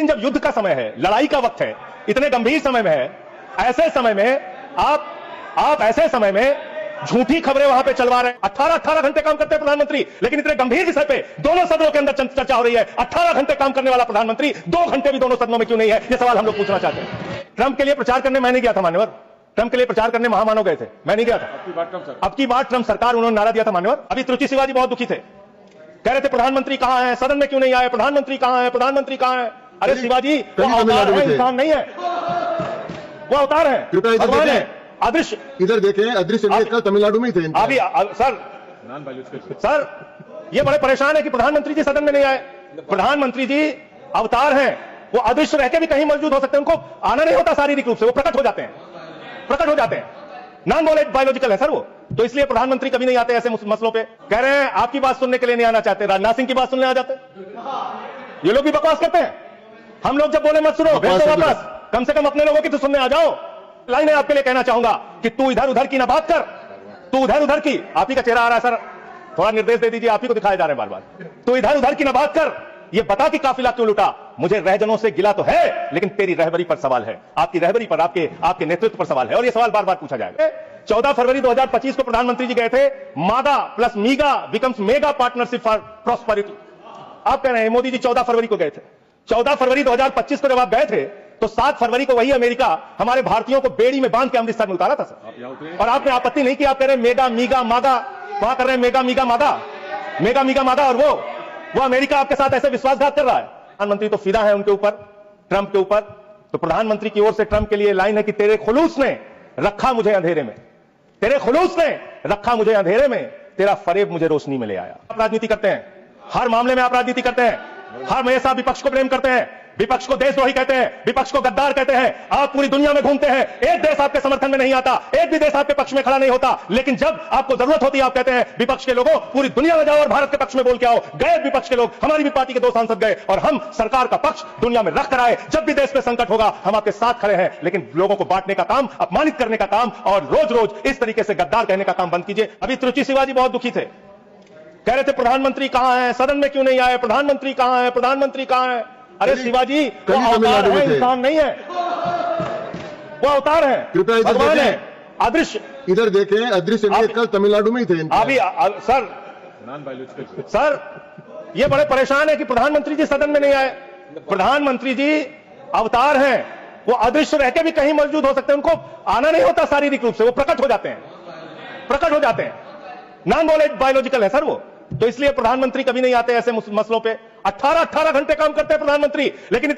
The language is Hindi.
जब युद्ध का समय है, लड़ाई का वक्त है, इतने गंभीर समय में है, ऐसे समय में आप ऐसे समय में झूठी खबरें वहां पे चलवा रहे हैं। 18 घंटे काम करते हैं प्रधानमंत्री, लेकिन इतने गंभीर विषय पे दोनों सदनों के अंदर चर्चा हो रही है। 18 घंटे काम करने वाला प्रधानमंत्री 2 घंटे भी दोनों सदनों में क्यों नहीं है, यह सवाल हम लोग पूछना चाहते हैं। ट्रंप के लिए प्रचार करने मैं नहीं गया था मान्यवर, ट्रंप के लिए प्रचार करने महामानव गए थे, मैं नहीं गया था। अब की बार ट्रंप सरकार, उन्होंने नारा दिया था मान्यवर। अभी त्रुचि शिवाजी बहुत दुखी थे, कह रहे थे प्रधानमंत्री कहां है, सदन में क्यों नहीं आए, प्रधानमंत्री कहां है, प्रधानमंत्री कहां है। अरे शिवाजी, वो अवतार है, इंसान नहीं है, वो अवतार है, भगवान है, अदृश्य। इधर देखें, अदृश्य कल तमिलनाडु में ही थे अभी सर ये बड़े परेशान है कि प्रधानमंत्री जी सदन में नहीं आए। प्रधानमंत्री जी अवतार हैं, वो अदृश्य रह के भी कहीं मौजूद हो सकते हैं, उनको आना नहीं होता शारीरिक रूप से, वो प्रकट हो जाते हैं, नॉन बायोलॉजिकल है सर वो। तो इसलिए प्रधानमंत्री कभी नहीं आते ऐसे मसलों पे। कह रहे हैं आपकी बात सुनने के लिए नहीं आना चाहते, राजनाथ सिंह की बात सुनने आ जाते। ये लोग भी बकवास करते हैं। हम लोग जब बोले मत सुनो, भेज दो वापस, कम से कम अपने लोगों की तो सुनने आ जाओ। लाइन है आपके लिए कहना चाहूंगा कि तू इधर उधर की ना बात कर, तू उधर उधर की, आप ही का चेहरा आ रहा है सर, थोड़ा निर्देश दे दीजिए, आप ही को दिखाए जा रहे हैं बार बार। तू इधर उधर की ना बात कर, ये बता कि काफिला क्यों लुटा। मुझे रहजनों से गिला तो है, लेकिन तेरी रहबरी पर सवाल है, आपकी रहबरी पर, आपके नेतृत्व पर सवाल है, और ये सवाल बार बार पूछा जाएगा। 14 फरवरी 2025 को प्रधानमंत्री जी गए थे, मागा plus मीगा becomes mega partnership for prosperity. आप कह रहे हैं मोदी जी 14 फरवरी को गए थे। 14 फरवरी 2025 को जब आप गए थे तो 7 फरवरी को वही अमेरिका हमारे भारतीयों को बेड़ी में बांध के अमृतसर में उतारा था सर, और आपने आपत्ति नहीं की। आप कह रहे हैं मेगा मीगा मागा, वहां कर रहे हैं मेगा मीगा मागा, और वो अमेरिका आपके साथ ऐसे विश्वासघात कर रहा है। प्रधानमंत्री तो फिदा है उनके ऊपर, ट्रंप के ऊपर। तो प्रधानमंत्री की ओर से ट्रंप के लिए लाइन है कि तेरे खुलूस ने रखा मुझे अंधेरे में, तेरे खुलूस ने रखा मुझे अंधेरे में, तेरा फरेब मुझे रोशनी में ले आया। आप राजनीति करते हैं, हर मामले में आप राजनीति करते हैं, हर हमेशा विपक्ष को प्रेम करते हैं, विपक्ष को देशद्रोही कहते हैं, विपक्ष को गद्दार कहते हैं। आप पूरी दुनिया में घूमते हैं, एक देश आपके समर्थन में नहीं आता, एक भी देश आपके पक्ष में खड़ा नहीं होता, लेकिन जब आपको जरूरत होती है आप कहते हैं विपक्ष के लोगों पूरी दुनिया में जाओ और भारत के पक्ष में बोल के आओ। गए विपक्ष के लोग, हमारी भी पार्टी के 2 सांसद गए, और हम सरकार का पक्ष दुनिया में रख कर आए। जब भी देश में संकट होगा हम आपके साथ खड़े हैं, लेकिन लोगों को बांटने का काम, अपमानित करने का काम, और रोज रोज इस तरीके से गद्दार कहने का काम बंद कीजिए। अभी त्रुचि शिवाजी बहुत दुखी थे, कह रहे थे प्रधानमंत्री कहां है, सदन में क्यों नहीं आए, प्रधानमंत्री कहां है, प्रधानमंत्री कहां है। अरे शिवाजी, वो अवतार है, इंसान नहीं है, वो अवतार है, भगवान है, अदृश्य। इधर देखें, अदृश्य कल तमिलनाडु में ही थे। अभी सर ये बड़े परेशान है कि प्रधानमंत्री जी सदन में नहीं आए। प्रधानमंत्री जी अवतार हैं, वो अदृश्य रह के भी कहीं मौजूद हो सकते हैं, उनको आना नहीं होता शारीरिक रूप से, वो प्रकट हो जाते हैं, नॉन बायोलॉजिकल है सर वो। तो इसलिए प्रधानमंत्री कभी नहीं आते ऐसे मसलों पे। 18 घंटे काम करते हैं प्रधानमंत्री, लेकिन